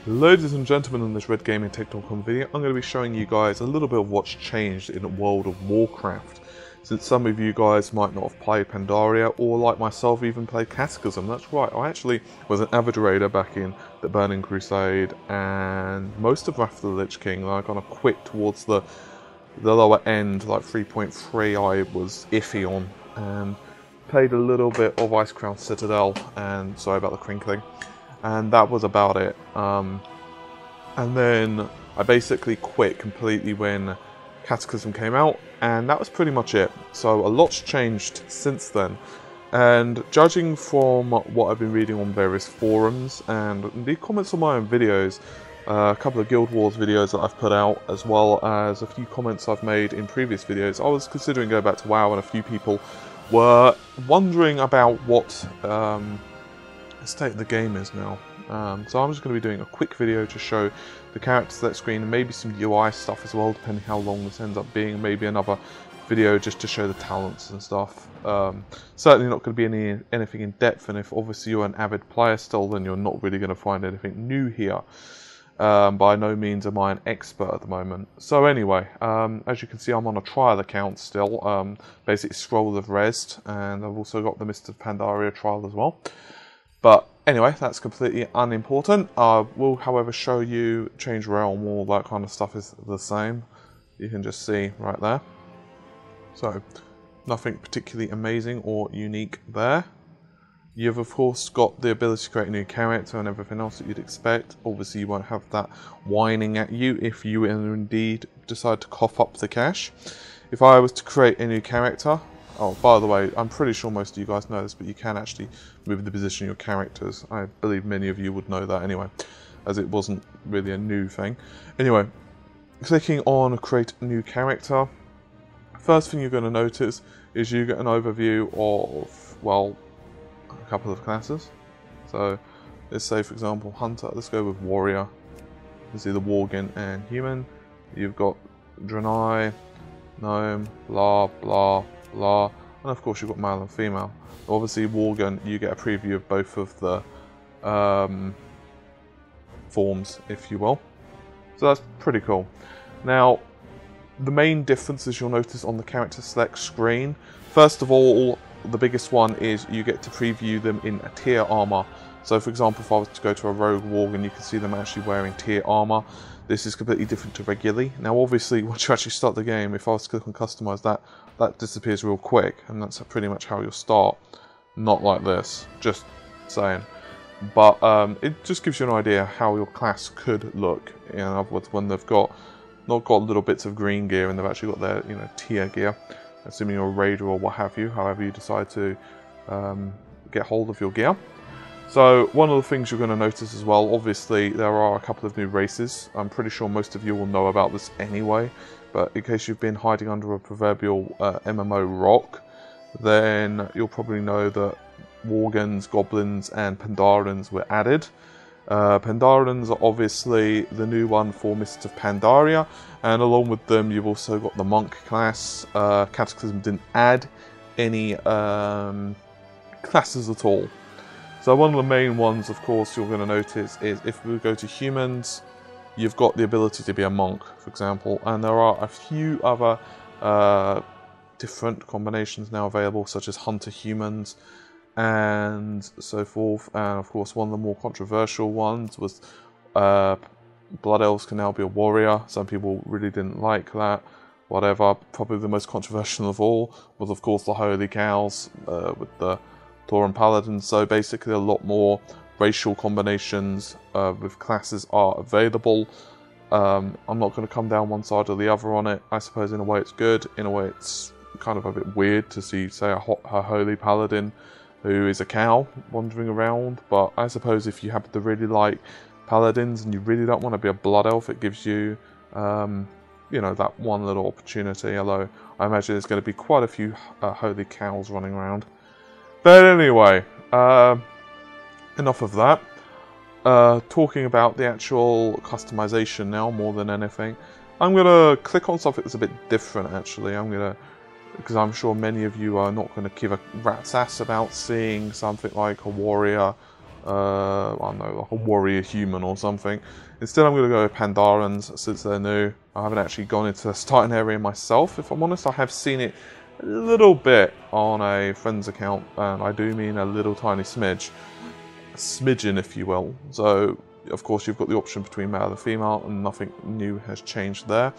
Ladies and gentlemen, in this Red Gaming Tech.com video, I'm going to be showing you guys a little bit of what's changed in World of Warcraft. Since some of you guys might not have played Pandaria, or like myself, even played Cataclysm. That's right, I actually was an avid raider back in the Burning Crusade, and most of Wrath of the Lich King. I kind of quit towards the lower end, like 3.3 I was iffy on, and played a little bit of Icecrown Citadel, and sorry about the crinkling. And that was about it. And then I basically quit completely when Cataclysm came out, and that was pretty much it. So a lot's changed since then. And judging from what I've been reading on various forums and the comments on my own videos, a couple of Guild Wars videos that I've put out, as well as a few comments I've made in previous videos, I was considering going back to WoW, and a few people were wondering about what the state of the game is now. So I'm just going to be doing a quick video to show the character select screen and maybe some UI stuff as well, depending how long this ends up being. Maybe another video just to show the talents and stuff. Certainly not going to be anything in depth, and if obviously you're an avid player still, then you're not really going to find anything new here. By no means am I an expert at the moment. So anyway, as you can see, I'm on a trial account still. Basically Scroll of Rest, and I've also got the Mist of Pandaria trial as well. But anyway, that's completely unimportant. I will, however, show you change realm. All that kind of stuff is the same. You can just see right there. So, nothing particularly amazing or unique there. You've of course got the ability to create a new character and everything else that you'd expect. Obviously you won't have that whining at you if you indeed decide to cough up the cash. If I was to create a new character, oh, by the way, I'm pretty sure most of you guys know this, but you can actually move the position of your characters. I believe many of you would know that anyway, as it wasn't really a new thing. Anyway, clicking on create new character, first thing you're going to notice is you get an overview of, well, a couple of classes. So let's say, for example, Hunter. Let's go with Warrior. You can see the Worgen and Human. You've got Draenei, Gnome, blah, blah, blah, and of course you've got male and female. Obviously Worgen, you get a preview of both of the forms, if you will. So that's pretty cool. Now, the main differences you'll notice on the character select screen, first of all, the biggest one is you get to preview them in a tier armor. So for example, if I was to go to a rogue Worgen, you can see them actually wearing tier armor. This is completely different to regularly. Now obviously, once you actually start the game, if I was to click on customize, that disappears real quick, and that's pretty much how you'll start. Not like this, just saying. But it just gives you an idea how your class could look. In other words, when they've not got little bits of green gear, and they've actually got their tier gear, assuming you're a raider or what have you, however you decide to get hold of your gear. So one of the things you're going to notice as well, obviously there are a couple of new races. I'm pretty sure most of you will know about this anyway, but in case you've been hiding under a proverbial MMO rock, then you'll probably know that Worgens, Goblins and Pandarians were added. Pandarians are obviously the new one for Mist of Pandaria, and along with them you've also got the Monk class. Cataclysm didn't add any classes at all. So one of the main ones, of course, you're going to notice is if we go to humans, you've got the ability to be a monk, for example, and there are a few other different combinations now available, such as hunter humans and so forth. And of course, one of the more controversial ones was Blood Elves can now be a warrior. Some people really didn't like that. Whatever. Probably the most controversial of all was, of course, the Holy Cows with the Tauren Paladins. So basically a lot more racial combinations with classes are available. I'm not going to come down one side or the other on it. I suppose in a way it's good, in a way it's kind of a bit weird to see, say, a Holy Paladin who is a cow wandering around. But I suppose if you happen to really like Paladins and you really don't want to be a Blood Elf, it gives you, that one little opportunity. Although I imagine there's going to be quite a few Holy Cows running around. But anyway, enough of that. Talking about the actual customization now more than anything, I'm going to click on something that's a bit different actually. Because I'm sure many of you are not going to give a rat's ass about seeing something like a warrior I don't know, like a warrior human or something. Instead I'm going to go with Pandarians since they're new. I haven't actually gone into the starting area myself, if I'm honest. I have seen it a little bit on a friend's account, and I do mean a little tiny smidge. A smidgen, if you will. So, of course, you've got the option between male and female, and nothing new has changed there.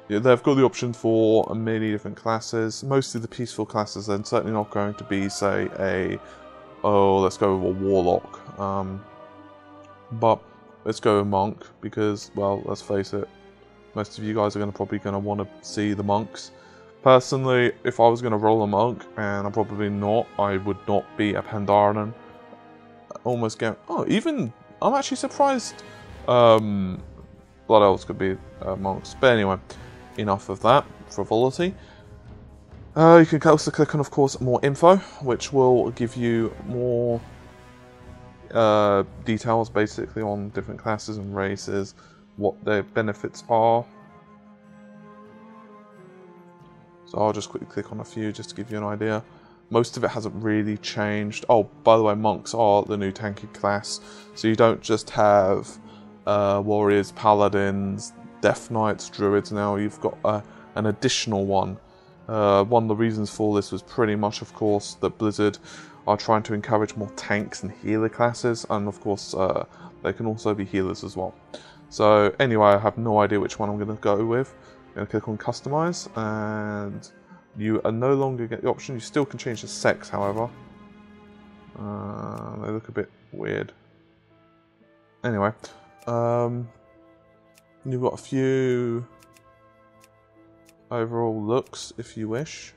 Yeah, they've got the option for many different classes. Mostly the peaceful classes, then certainly not going to be, say, let's go with a warlock. But let's go with monk, because, well, let's face it, most of you guys are probably going to want to see the monks. Personally, if I was going to roll a monk, and I'm probably not, I would not be a Pandaren. Almost get. Oh, even I'm actually surprised. Blood elves could be monks, but anyway, enough of that frivolity. You can also click on, of course, more info, which will give you more details, basically, on different classes and races, what their benefits are. So I'll just quickly click on a few just to give you an idea. Most of it hasn't really changed. Oh, by the way, monks are the new tanky class. So you don't just have warriors, paladins, death knights, druids now. You've got an additional one. One of the reasons for this was pretty much, of course, that Blizzard are trying to encourage more tanks and healer classes. And, of course, they can also be healers as well. So, anyway, I have no idea which one I'm going to go with. I'm going to click on Customize, and you are no longer get the option. You still can change the sex, however. They look a bit weird. Anyway, you've got a few overall looks, if you wish.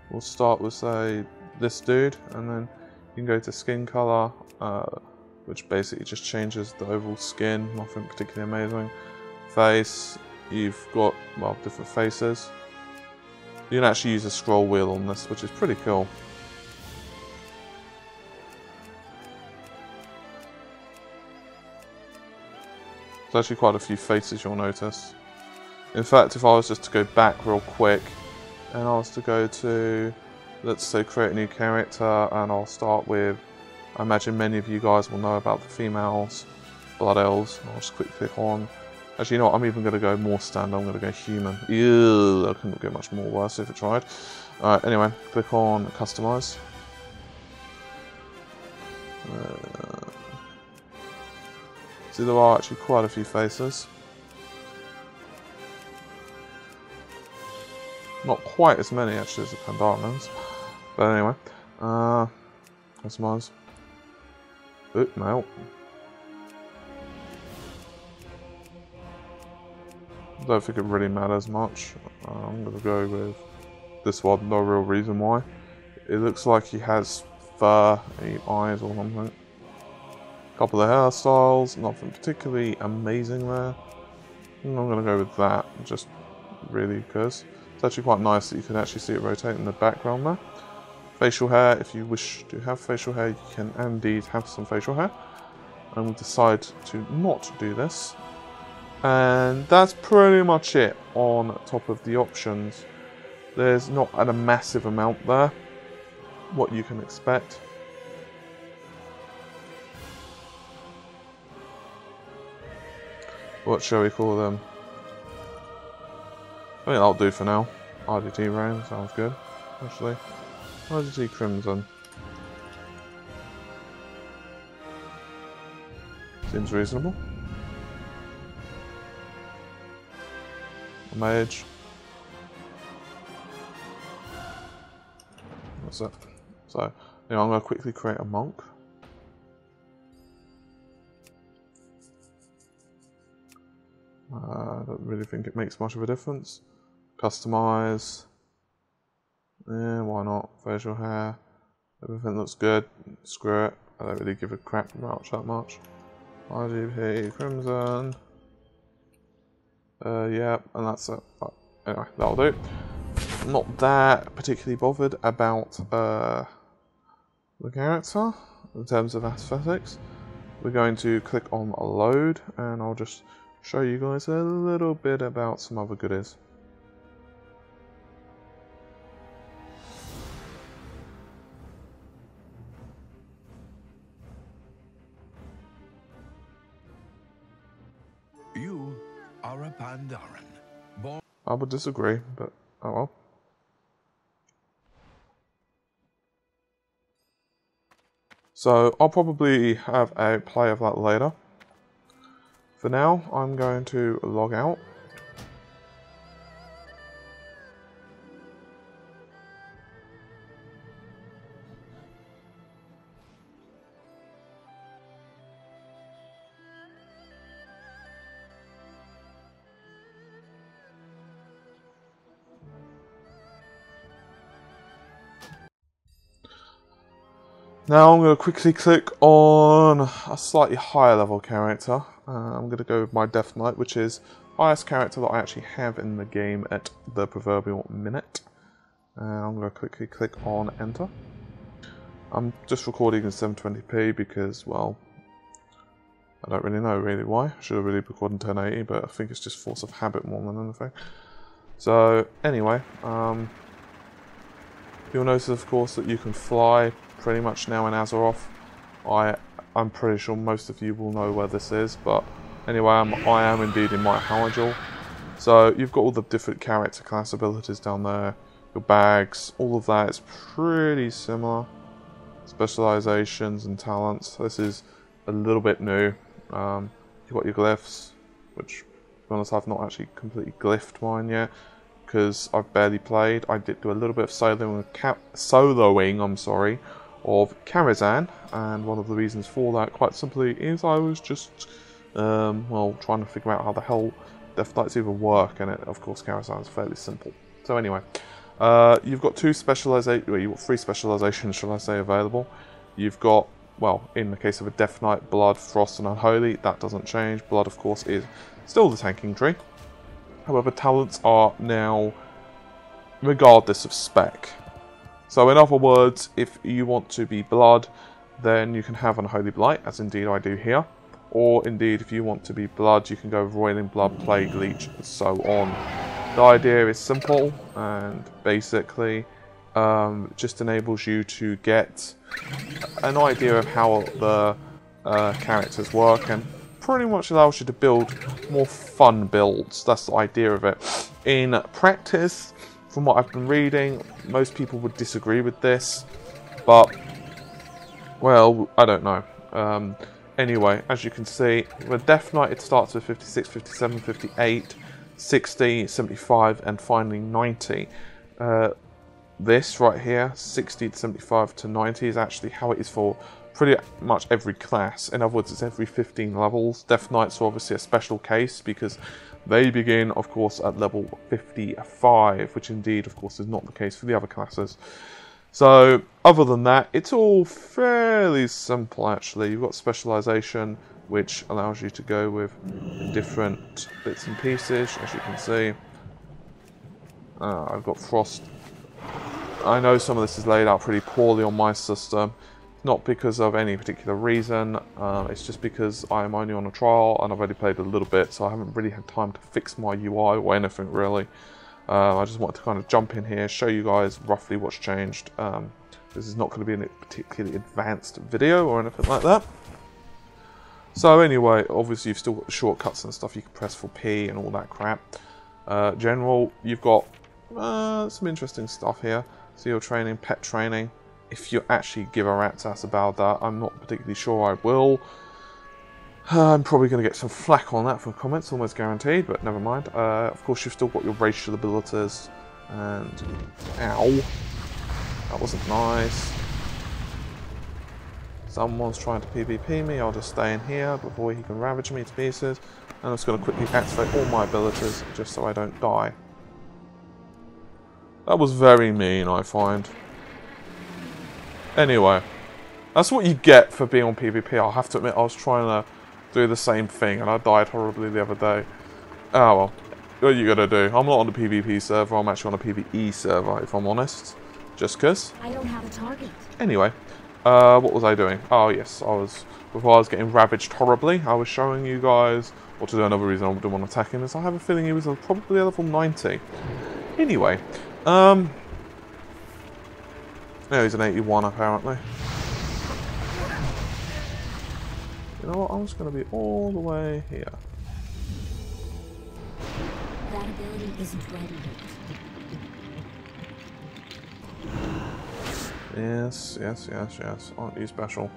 We'll start with, say, this dude, and then you can go to skin color, which basically just changes the overall skin, nothing particularly amazing. Face, you've got, well, different faces. You can actually use a scroll wheel on this, which is pretty cool. There's actually quite a few faces you'll notice. In fact, if I was just to go back real quick, and I was to go to, let's say, create a new character, and I'll start with, I imagine many of you guys will know about the females, blood elves. I'll just quick click on. Actually, you know what, I'm even going to go more standard. I'm going to go human. Ew, I couldn't get much more worse if I tried. Alright, anyway, click on Customize. See, there are actually quite a few faces. Not quite as many, actually, as the Pandarians. But anyway, Customize. Oop, no. I don't think it really matters much. I'm going to go with this one, no real reason why. It looks like he has fur, eyes or something. A couple of hairstyles, nothing particularly amazing there. And I'm going to go with that, just really because. It's actually quite nice that you can actually see it rotate in the background there. Facial hair, if you wish to have facial hair, you can indeed have some facial hair. And we'll decide to not do this. And that's pretty much it on top of the options. There's not a massive amount there, what you can expect. What shall we call them? I think that'll do for now. RDT Rain, sounds good, actually. RDT Crimson. Seems reasonable. A mage. That's it. So, you know, I'm going to quickly create a monk. I don't really think it makes much of a difference. Customize. Yeah, why not? Facial hair. Everything looks good. Screw it. I don't really give a crap about that much. RGB Crimson. Yeah, and that's it. But anyway, that'll do. Not that particularly bothered about the character in terms of aesthetics. We're going to click on load, and I'll just show you guys a little bit about some other goodies. you're a Pandaran. Born I would disagree, but oh well. So I'll probably have a play of that later. For now, I'm going to log out. Now I'm going to quickly click on a slightly higher level character. I'm going to go with my Death Knight, which is highest character that I actually have in the game at the proverbial minute. I'm going to quickly click on enter. I'm just recording in 720p because, well, I don't really know really why. I should have really recorded in 1080, but I think it's just force of habit more than anything. So anyway, you'll notice of course that you can fly pretty much now in Azeroth. I'm pretty sure most of you will know where this is, but anyway, I am indeed in my Howajal. So you've got all the different character class abilities down there, your bags, all of that is pretty similar. Specializations and talents, this is a little bit new. You've got your glyphs, which, to be honest, I've not actually completely glyphed mine yet, because I've barely played. I did do a little bit of soloing, of Karazhan, and one of the reasons for that, quite simply, is I was just, well, trying to figure out how the hell Death Knights even work, and of course Karazhan is fairly simple. So anyway, you've got you've got 3 specializations, shall I say, available. You've got, well, in the case of a Death Knight, Blood, Frost, and Unholy, that doesn't change. Blood, of course, is still the tanking tree. However, talents are now regardless of spec. So in other words, if you want to be Blood, then you can have Unholy Blight, as indeed I do here. Or indeed, if you want to be Blood, you can go Roiling Blood, Plague, Leech, and so on. The idea is simple, and basically just enables you to get an idea of how the characters work, and pretty much allows you to build more fun builds. That's the idea of it. In practice, from what I've been reading, most people would disagree with this, but, well, I don't know. Anyway, as you can see, with Death Knight it starts with 56, 57, 58, 60, 75, and finally 90. This right here, 60 to 75 to 90, is actually how it is for pretty much every class. In other words, it's every 15 levels. Death Knights are obviously a special case because they begin, of course, at level 55, which indeed, of course, is not the case for the other classes. So, other than that, it's all fairly simple, actually. You've got specialization, which allows you to go with different bits and pieces, as you can see. I've got Frost. I know some of this is laid out pretty poorly on my system. Not because of any particular reason, it's just because I'm only on a trial and I've only played a little bit, so I haven't really had time to fix my UI or anything really. I just wanted to kind of jump in here, show you guys roughly what's changed. This is not going to be a particularly advanced video or anything like that. So anyway, obviously you've still got the shortcuts and stuff you can press for P and all that crap. General, you've got some interesting stuff here. Seal training, pet training. If you actually give a rat's ass about that, I'm not particularly sure I will. I'm probably going to get some flack on that for comments, almost guaranteed, but never mind. Of course, you've still got your racial abilities, and... Ow! That wasn't nice. Someone's trying to PvP me, I'll just stay in here before he can ravage me to pieces. And I'm just going to quickly activate all my abilities, just so I don't die. That was very mean, I find. Anyway, that's what you get for being on PvP. I'll have to admit, I was trying to do the same thing and I died horribly the other day. Oh well, what are you gonna do? I'm not on the PvP server, I'm actually on a PvE server, if I'm honest. Just cause. I don't have a target. Anyway, what was I doing? Oh yes, before I was getting ravaged horribly, I was showing you guys, or to do another reason I didn't want to attack him, is I have a feeling he was probably a level 90. Anyway, no, he's an 81 apparently. You know what, I'm just going to be all the way here. building isn't ready yet. Yes, yes, yes, yes. Aren't you special?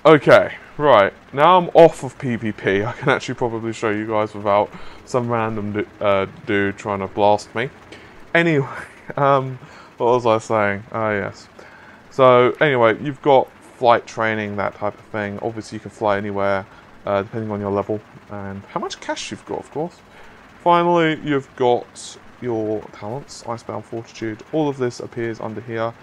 Okay, right, now I'm off of PvP. I can actually probably show you guys without some random dude trying to blast me. Anyway, what was I saying? Ah, yes. So, anyway, you've got flight training, that type of thing. Obviously, you can fly anywhere, depending on your level and how much cash you've got, of course. Finally, you've got your talents, Icebound Fortitude. All of this appears under here.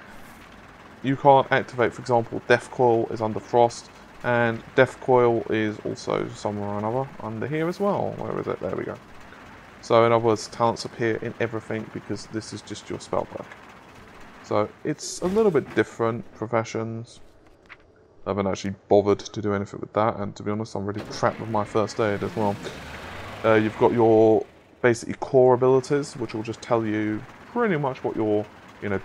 You can't activate, for example, Death Coil is under Frost, and Death Coil is also somewhere or another under here as well. Where is it? There we go. So in other words, talents appear in everything because this is just your spell perk. So it's a little bit different. Professions. I haven't actually bothered to do anything with that, and to be honest, I'm really crap with my first aid as well. You've got your basically core abilities, which will just tell you pretty much what your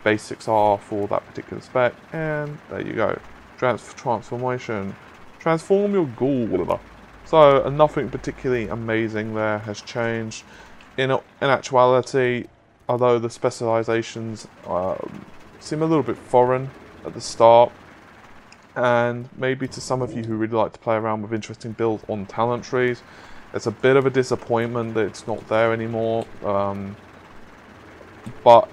basics are for that particular spec, and there you go. Transformation. Transform your ghoul. So nothing particularly amazing there has changed. In actuality, although the specializations seem a little bit foreign at the start, and maybe to some of you who really like to play around with interesting builds on talent trees, it's a bit of a disappointment that it's not there anymore. But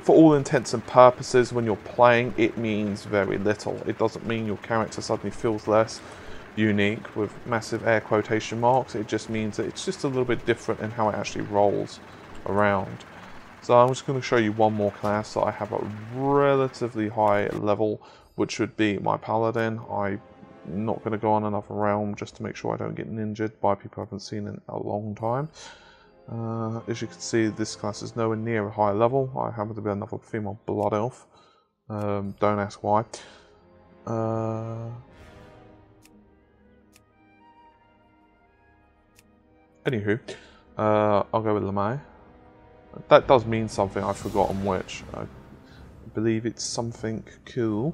for all intents and purposes, when you're playing, it means very little. It doesn't mean your character suddenly feels less unique with massive air quotation marks. It just means that it's just a little bit different in how it actually rolls around. So I'm just going to show you one more class that I have at relatively high level, which would be my Paladin. I'm not going to go on another realm just to make sure I don't get ninjaed by people I haven't seen in a long time. As you can see, this class is nowhere near a high level. I happen to be another female blood elf. Don't ask why. Anywho, I'll go with Lamay. That does mean something, I've forgotten which. I believe it's something cool.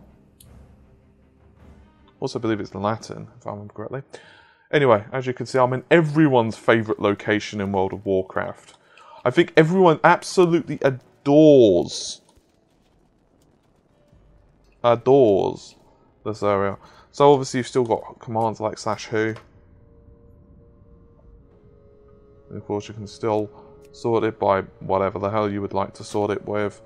Also believe it's Latin, if I remember correctly. Anyway, as you can see, I'm in everyone's favourite location in World of Warcraft. I think everyone absolutely adores this area. So obviously you've still got commands like /who. And of course you can still sort it by whatever the hell you would like to sort it with.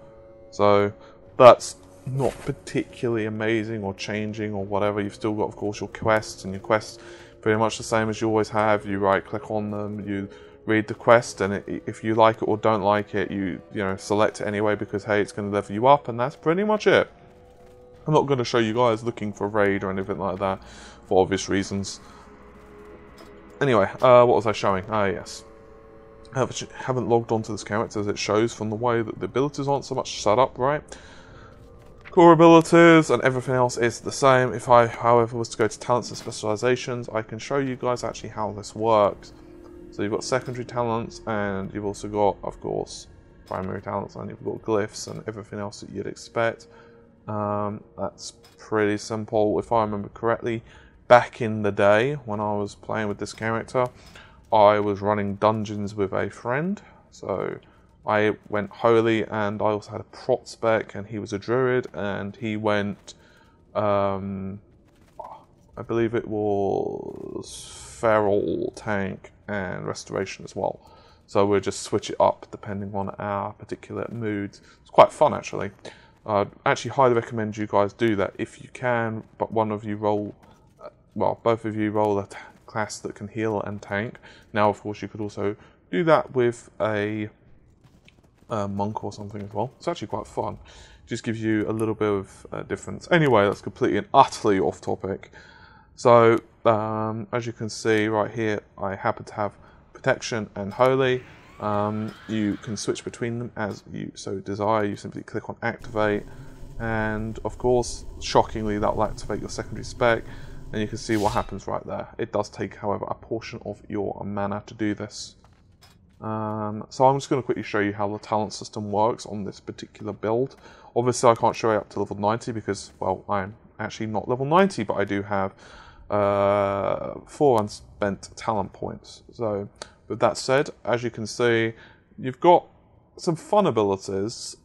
So that's not particularly amazing or changing or whatever. You've still got, of course, your quests, and your quests pretty much the same as you always have. You right click on them, you read the quest, and if you like it or don't like it, you select it anyway because hey, it's going to level you up, and that's pretty much it. I'm not going to show you guys looking for a raid or anything like that for obvious reasons. Anyway, what was I showing? Ah, yes. I haven't logged onto this character, as it shows from the way that the abilities aren't so much set up right. Core abilities and everything else is the same. If I, however, was to go to talents and specializations, I can show you guys actually how this works. So you've got secondary talents, and you've also got, of course, primary talents, and you've got glyphs and everything else that you'd expect. That's pretty simple. If I remember correctly, back in the day when I was playing with this character, I was running dungeons with a friend. So I went holy, and I also had a prot spec, and he was a druid, and he went, I believe it was feral, tank, and restoration as well. So we'll just switch it up depending on our particular moods. It's quite fun, actually. I'd actually highly recommend you guys do that if you can, but one of you roll, well, both of you roll a class that can heal and tank. Now, of course, you could also do that with a monk or something as well. It's actually quite fun. It just gives you a little bit of difference. Anyway, that's completely and utterly off topic. So, as you can see right here, I happen to have protection and holy. You can switch between them as you so desire. You simply click on activate, and of course, shockingly, that will activate your secondary spec. and you can see what happens right there. It does take, however, a portion of your mana to do this. So I'm just going to quickly show you how the talent system works on this particular build. Obviously I can't show you up to level 90 because, well, I'm actually not level 90, but I do have 4 unspent talent points. So with that said, as you can see, you've got some fun abilities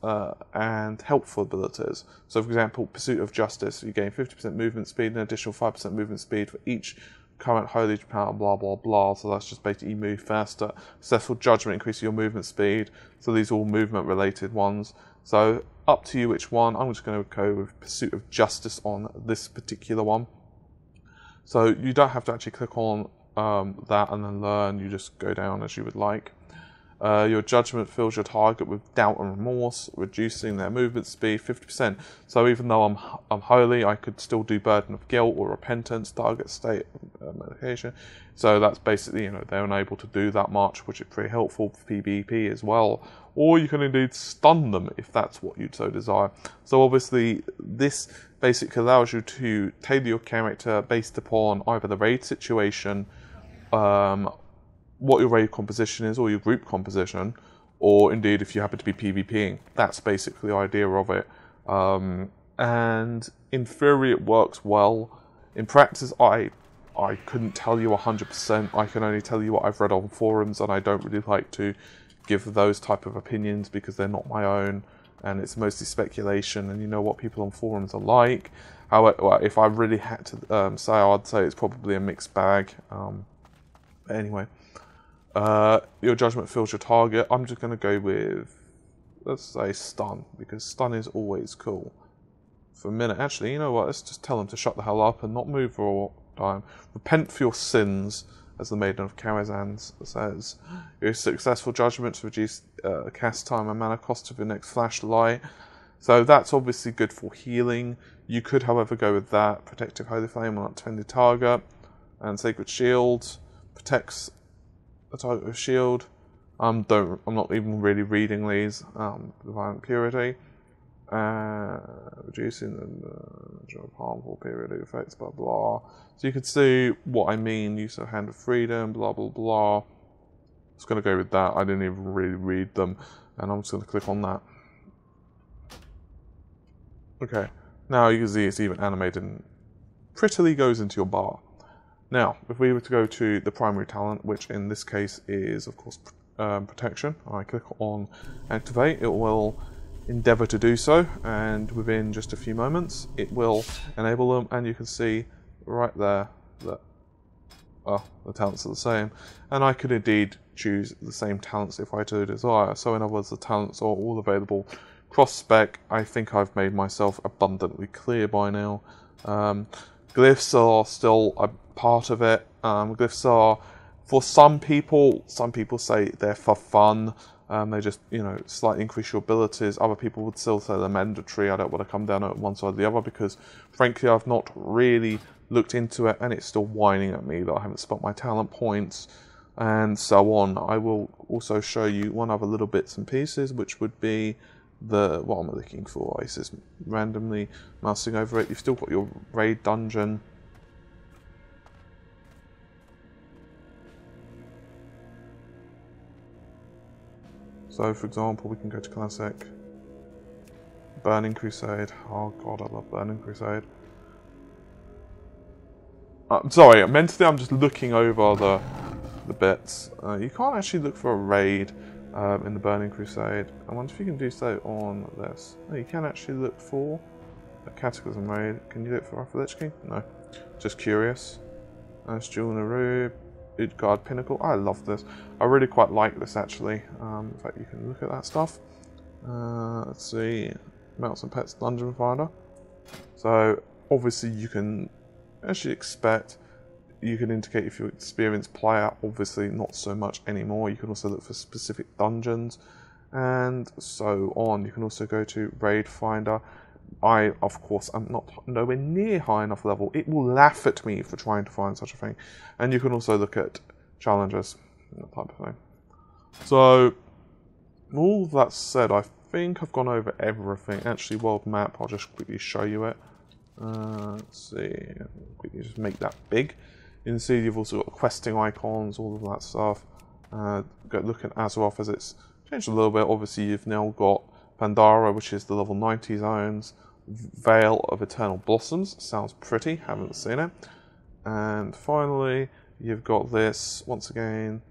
and helpful abilities. So for example, Pursuit of Justice, you gain 50% movement speed and an additional 5% movement speed for each current holy power, blah blah blah. So that's just basically you move faster. Successful Judgment increases your movement speed. So these are all movement related ones. So up to you which one. I'm just going to go with Pursuit of Justice on this particular one. So you don't have to actually click on that and then learn. You just go down as you would like. Your judgment fills your target with doubt and remorse, reducing their movement speed 50%. So even though I'm holy, I could still do burden of guilt or repentance, target state medication. So that's basically, you know, they're unable to do that much, which is pretty helpful for PvP as well. Or you can indeed stun them if that's what you'd so desire. So obviously this basically allows you to tailor your character based upon either the raid situation, what your raid composition is, or your group composition, or indeed if you happen to be PvPing. That's basically the idea of it. And in theory it works well. In practice I couldn't tell you 100%. I can only tell you what I've read on forums, and I don't really like to give those type of opinions because they're not my own, and it's mostly speculation, and you know what people on forums are like. However, well, if I really had to say, I'd say it's probably a mixed bag. Anyway. Your judgment fills your target. I'm just going to go with, let's say, stun, because stun is always cool. For a minute, actually, you know what? Let's just tell them to shut the hell up and not move for a time. Repent for your sins, as the Maiden of Karazhan says. Your successful judgments reduce cast time and mana cost of your next flashlight. So that's obviously good for healing. You could, however, go with that. Protective Holy Flame on unattended target, and Sacred Shield protects a target with shield. I'm not even really reading these. Divine Purity, reducing the harmful periodic effects, blah blah. So you can see what I mean. Use of Hand of Freedom, blah blah blah. Just going to go with that. I didn't even really read them, and I'm just going to click on that. Okay, now you can see it's even animated and prettily goes into your bar. Now, if we were to go to the primary talent, which in this case is, of course, protection, I click on activate, it will endeavour to do so, and within just a few moments, it will enable them, and you can see right there that, well, the talents are the same, and I could indeed choose the same talents if I so desire. So in other words, the talents are all available cross-spec. I think I've made myself abundantly clear by now. Glyphs are still a part of it. Glyphs are, for some people say they're for fun. They just, you know, slightly increase your abilities. Other people would still say they're mandatory. I don't want to come down at one side or the other because, frankly, I've not really looked into it, and it's still whining at me that I haven't spent my talent points and so on. I will also show you one other little bits and pieces, which would be what am I looking for? It's just randomly mousing over it. You've still got your raid dungeon. So for example, we can go to Classic. Burning Crusade. Oh god, I love Burning Crusade. Sorry, mentally I'm just looking over the bits. You can't actually look for a raid in the Burning Crusade. I wonder if you can do so on this. Oh, you can actually look for a Cataclysm raid. Can you do it for Lich King? No. Just curious. Jewel in the Rube. Utgard Pinnacle. I love this. I really quite like this actually. In fact, you can look at that stuff. Let's see. Mounts and Pets Dungeon Finder. So obviously you can actually expect. You can indicate if you're an experienced player, obviously not so much anymore. You can also look for specific dungeons and so on. You can also go to Raid Finder. I, of course, am not nowhere near high enough level. It will laugh at me for trying to find such a thing. And you can also look at challenges, that type of thing. So, all that said, I think I've gone over everything. Actually, world map, I'll just quickly show you it. Let's see, quickly just make that big. You can see you've also got questing icons, all of that stuff. Go look at Azeroth as it's changed a little bit. Obviously, you've now got Pandaria, which is the level 90 zones. Veil of Eternal Blossoms, sounds pretty, haven't seen it. And finally, you've got this, once again,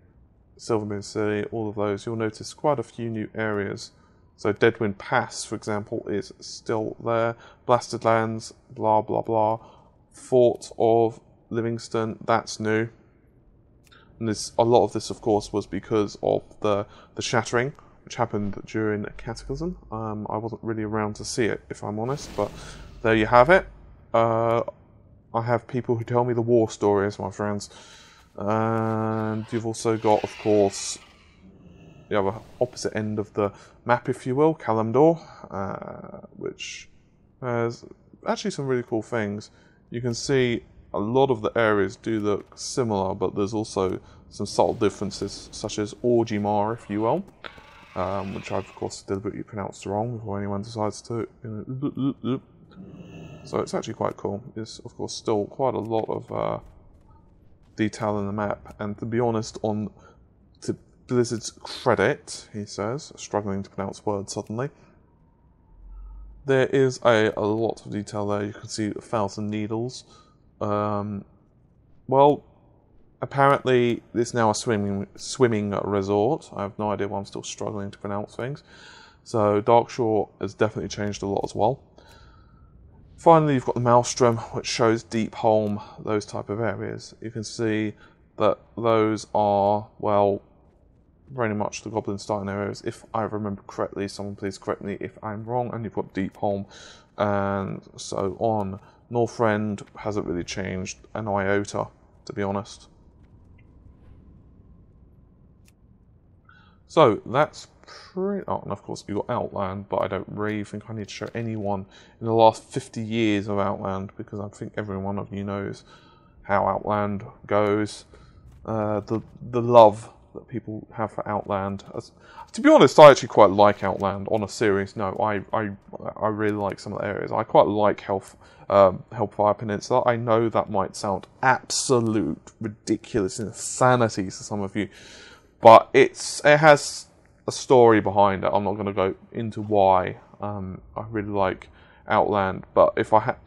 Silvermoon City, all of those. You'll notice quite a few new areas. So Deadwind Pass, for example, is still there. Blasted Lands, blah, blah, blah. Fort of Livingston, that's new. And a lot of this, of course, was because of the shattering, which happened during Cataclysm. I wasn't really around to see it, if I'm honest, but there you have it. I have people who tell me the war stories, my friends. And you've also got, of course, the other opposite end of the map, if you will, Kalimdor, which has actually some really cool things. You can see a lot of the areas do look similar, but there's also some subtle differences, such as Orgrimmar, if you will, which I've, of course, deliberately pronounced wrong before anyone decides to. So it's actually quite cool. There's, of course, still quite a lot of detail in the map, and to be honest, to Blizzard's credit, he says, struggling to pronounce words suddenly, there is a lot of detail there. You can see 1,000 needles. Well, apparently there's now a swimming resort. I have no idea why I'm still struggling to pronounce things. So Darkshore has definitely changed a lot as well. Finally, you've got the Maelstrom, which shows Deepholm, those type of areas. You can see that those are, well, very much the Goblin starting areas. If I remember correctly, someone please correct me if I'm wrong. And you've got Deepholm and so on. Northrend hasn't really changed an iota, to be honest. So that's pretty... Oh, and of course you've got Outland, but I don't really think I need to show anyone in the last 50 years of Outland, because I think every one of you knows how Outland goes. The love that people have for Outland. To be honest, I actually quite like Outland. On a serious note, I really like some of the areas. I quite like Hellfire Peninsula. I know that might sound absolute ridiculous insanity to some of you, but it has a story behind it. I'm not going to go into why. I really like Outland, but if I had,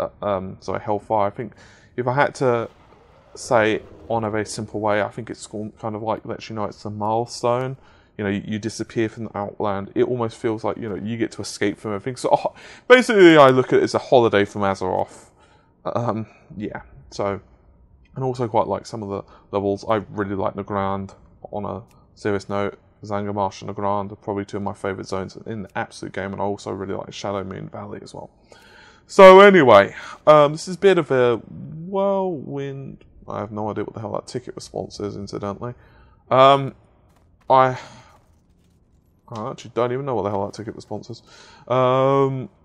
sorry, Hellfire. I think if I had to say on a very simple way, I think it's kind of like lets you know it's a milestone. You know, you disappear from the Outland. It almost feels like, you know, you get to escape from everything. So basically, I look at it as a holiday from Azeroth. Yeah. So, and also quite like some of the levels. I really like Nagrand. On a serious note, Zangarmarsh and Nagrand are probably two of my favourite zones in the absolute game, and I also really like Shadowmoon Valley as well. So anyway, this is a bit of a whirlwind. I have no idea what the hell that ticket response is, incidentally. I actually don't even know what the hell that ticket response is.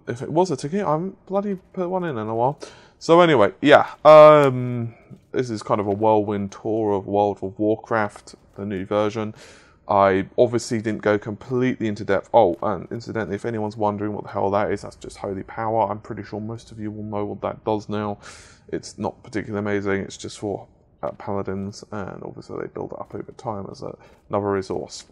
If it was a ticket, I haven't bloody put one in a while. So anyway, yeah. This is kind of a whirlwind tour of World of Warcraft, the new version. I obviously didn't go completely into depth. Oh, and incidentally, if anyone's wondering what the hell that is, that's just Holy Power. I'm pretty sure most of you will know what that does now. It's not particularly amazing. It's just for paladins, and obviously they build it up over time as another resource.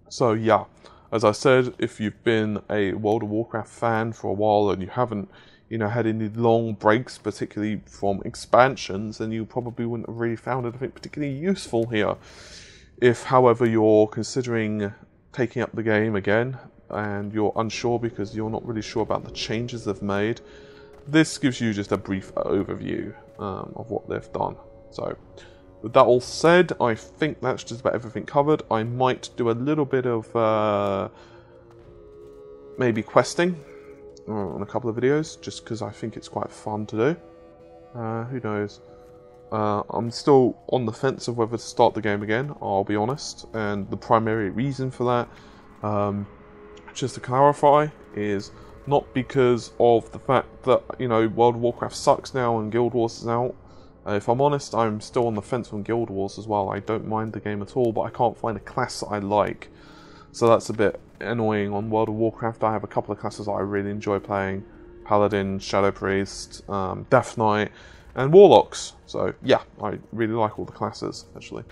So yeah, as I said, if you've been a World of Warcraft fan for a while and you haven't, you know, had any long breaks, particularly from expansions, then you probably wouldn't have really found anything particularly useful here. If, however, you're considering taking up the game again and you're unsure because you're not really sure about the changes they've made, this gives you just a brief overview of what they've done. So, with that all said, I think that's just about everything covered. I might do a little bit of maybe questing on a couple of videos, just because I think it's quite fun to do. Who knows? I'm still on the fence of whether to start the game again, I'll be honest, and the primary reason for that, just to clarify, is not because of the fact that, you know, World of Warcraft sucks now and Guild Wars is out. If I'm honest, I'm still on the fence on Guild Wars as well. I don't mind the game at all, but I can't find a class that I like. So that's a bit annoying. On World of Warcraft, I have a couple of classes that I really enjoy playing. Paladin, Shadow Priest, Death Knight, and Warlocks. So yeah, I really like all the classes actually.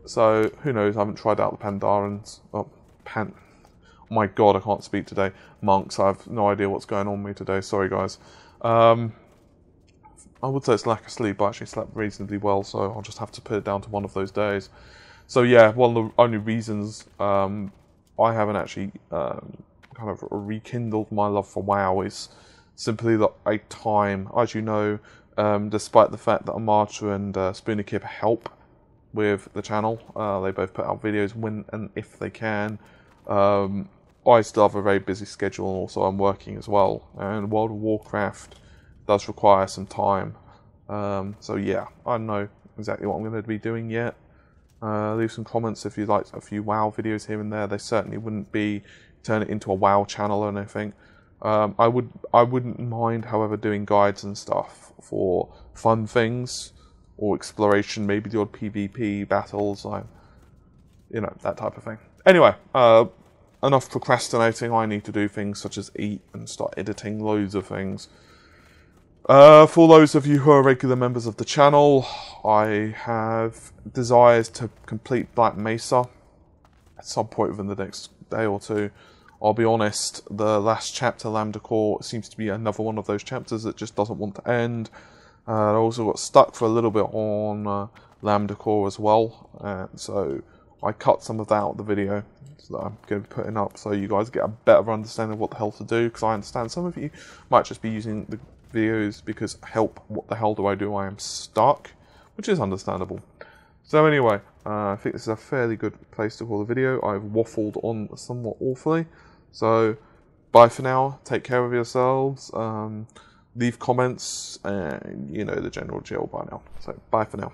So who knows? I haven't tried out the Pandarians. Oh my god, I can't speak today. Monks. I have no idea what's going on with me today. Sorry guys. I would say it's lack of sleep, but I actually slept reasonably well, so I'll just have to put it down to one of those days. So yeah, one of the only reasons I haven't actually kind of rekindled my love for WoW is simply that as you know, despite the fact that Amatra and Spoonikip help with the channel, they both put out videos when and if they can. I still have a very busy schedule, and also I'm working as well, and World of Warcraft does require some time. So yeah, I don't know exactly what I'm going to be doing yet. Leave some comments if you'd like a few WoW videos here and there. They certainly wouldn't be turn it into a WoW channel or anything. I wouldn't mind, however, doing guides and stuff for fun things or exploration, maybe the odd PvP battles, you know, that type of thing. Anyway, enough procrastinating. I need to do things such as eat and start editing loads of things. For those of you who are regular members of the channel, I have desires to complete Black Mesa at some point within the next day or two. I'll be honest, the last chapter, Lambda Core, seems to be another one of those chapters that just doesn't want to end. I also got stuck for a little bit on Lambda Core as well, so I cut some of that out of the video that I'm going to be putting up, so you guys get a better understanding of what the hell to do, because I understand some of you might just be using the videos because help, what the hell do? I am stuck, which is understandable. So anyway, I think this is a fairly good place to call the video. I've waffled on somewhat awfully, so bye for now, take care of yourselves, leave comments, and you know the general drill by now, so bye for now.